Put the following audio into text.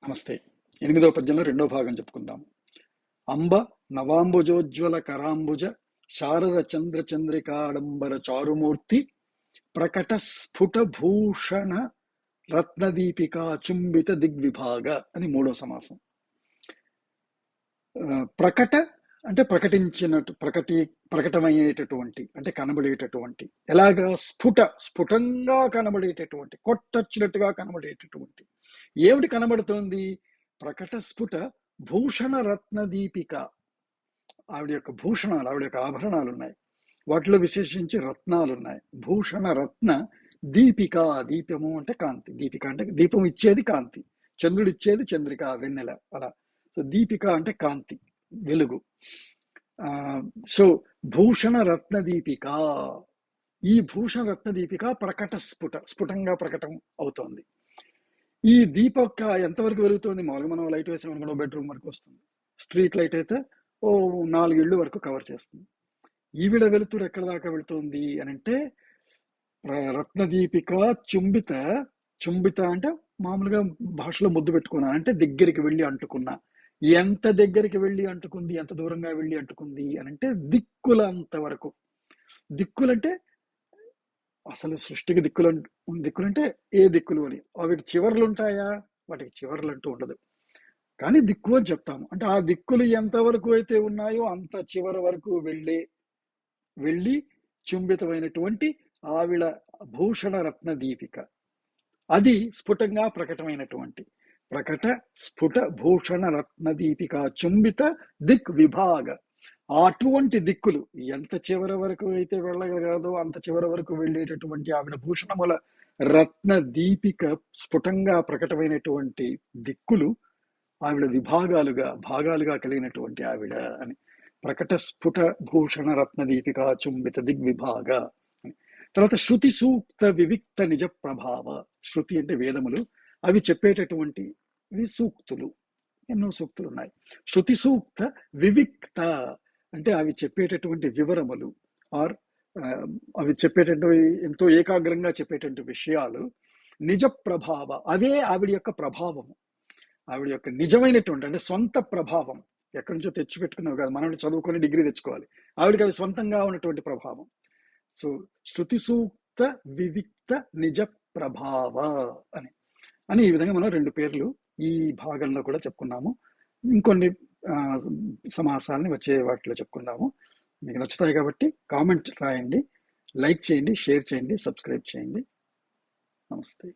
నమస్తే. 8వ పద్యంలో 2వ భాగం చెప్పుకుందాం. అంబ నవాంబుజోజ్వల కరాంబుజ శారద చంద్ర చంద్రికాడంబర చారుమూర్తి ప్రకట స్ఫుట భూషణ రత్నదీపికా చుంబిత దిగ్విభాగ అని 3వ సమాసం. ప్రకట అంటే ప్రకటించినట్టు, ప్రకటమయ్యేటటువంటి అంటే కనబడేటటువంటి, ఎలాగా స్ఫుటంగా కనబడేటటువంటి, కొట్టొచ్చినట్టుగా కనబడేటటువంటి. ఏమిటి కనబడుతోంది? ప్రకట స్ఫుట భూషణ రత్న దీపిక. ఆవిడ యొక్క భూషణాలు, ఆవిడ యొక్క ఆభరణాలు ఉన్నాయి. వాటిలో విశేషించి రత్నాలు ఉన్నాయి. భూషణ రత్న దీపిక. దీపము అంటే కాంతి, దీపిక అంటే దీపం ఇచ్చేది కాంతి, చంద్రుడు ఇచ్చేది చంద్రిక, వెన్నెల, అలా. సో దీపిక అంటే కాంతి, వెలుగు. సో భూషణ రత్న దీపిక. ఈ భూషణ రత్న దీపిక ప్రకట స్ఫుటంగా ప్రకటం అవుతోంది. ఈ దీపక ఎంతవరకు వెలుగుతుంది? మామూలుగా మనం లైట్ వేసాం అనుకోండి, బెడ్రూమ్ వరకు వస్తుంది. స్ట్రీట్ లైట్ అయితే 4 ఇళ్ళు వరకు కవర్ చేస్తుంది. ఈవిడ వెలుతురు ఎక్కడ దాకా వెళుతుంది అని అంటే, రత్నదీపిక చుంబిత అంటే మామూలుగా భాషలో ముద్దు పెట్టుకున్నా అంటే దగ్గరికి వెళ్ళి అంటుకున్నా. ఎంత దగ్గరికి వెళ్ళి అంటుకుంది, ఎంత దూరంగా వెళ్ళి అంటుకుంది అని అంటే దిక్కులంత వరకు. దిక్కులంటే అసలు సృష్టికి దిక్కులంటే ఏ దిక్కులు అని. వాటికి చివర్లు ఉంటాయా? వాటికి చివర్లు అంటూ ఉండదు, కానీ దిక్కు అని చెప్తాము. అంటే ఆ దిక్కులు ఎంతవరకు అయితే ఉన్నాయో అంత చివరి వరకు వెళ్ళి చుంబితమైనటువంటి ఆవిడ భూషణ రత్న దీపిక, అది స్ఫుటంగా ప్రకటమైనటువంటి ప్రకట స్ఫుట భూషణ రత్న దీపిక చుంబిత దిక్ విభాగ. అటువంటి దిక్కులు ఎంత చివరి వరకు అయితే వెళ్ళగలదో అంత చివరి వరకు వెళ్ళేటటువంటి ఆవిడ భూషణముల రత్న దీపిక స్ఫుటంగా ప్రకటమైనటువంటి దిక్కులు ఆవిడ భాగాలుగా కలిగినటువంటి ఆవిడ అని. ప్రకట స్ఫుట భూషణ రత్న దీపిక చుంబిత దిగ్విభాగ. తర్వాత శృతి సూక్త వివిక్త నిజ ప్రభావ. శృతి అంటే వేదములు, అవి చెప్పేటటువంటి సూక్తులు, ఎన్నో సూక్తులు ఉన్నాయి. శృతి సూక్త వివిక్త అంటే అవి చెప్పేటటువంటి వివరములు, ఆర్ అవి చెప్పేటటువంటి ఎంతో ఏకాగ్రంగా చెప్పేటువంటి విషయాలు. నిజ ప్రభావ, అదే ఆవిడ యొక్క ప్రభావము, ఆవిడ యొక్క నిజమైనటువంటి అంటే సొంత ప్రభావం. ఎక్కడి నుంచో తెచ్చిపెట్టుకున్నావు కాదు, మనం చదువుకొని డిగ్రీ తెచ్చుకోవాలి. ఆవిడకి అవి సొంతంగా ఉన్నటువంటి ప్రభావం. సో శృతి సూక్త వివిక్త నిజ ప్రభావ అని ఈ విధంగా మనం 2 పేర్లు ఈ భాగంలో కూడా చెప్పుకున్నాము. ఇంకొన్ని సమాసాలని వచ్చే వాటిలో చెప్పుకుందాము. మీకు నచ్చుతాయి కాబట్టి కామెంట్ రాయండి, లైక్ చేయండి, షేర్ చేయండి, సబ్స్క్రైబ్ చేయండి. నమస్తే.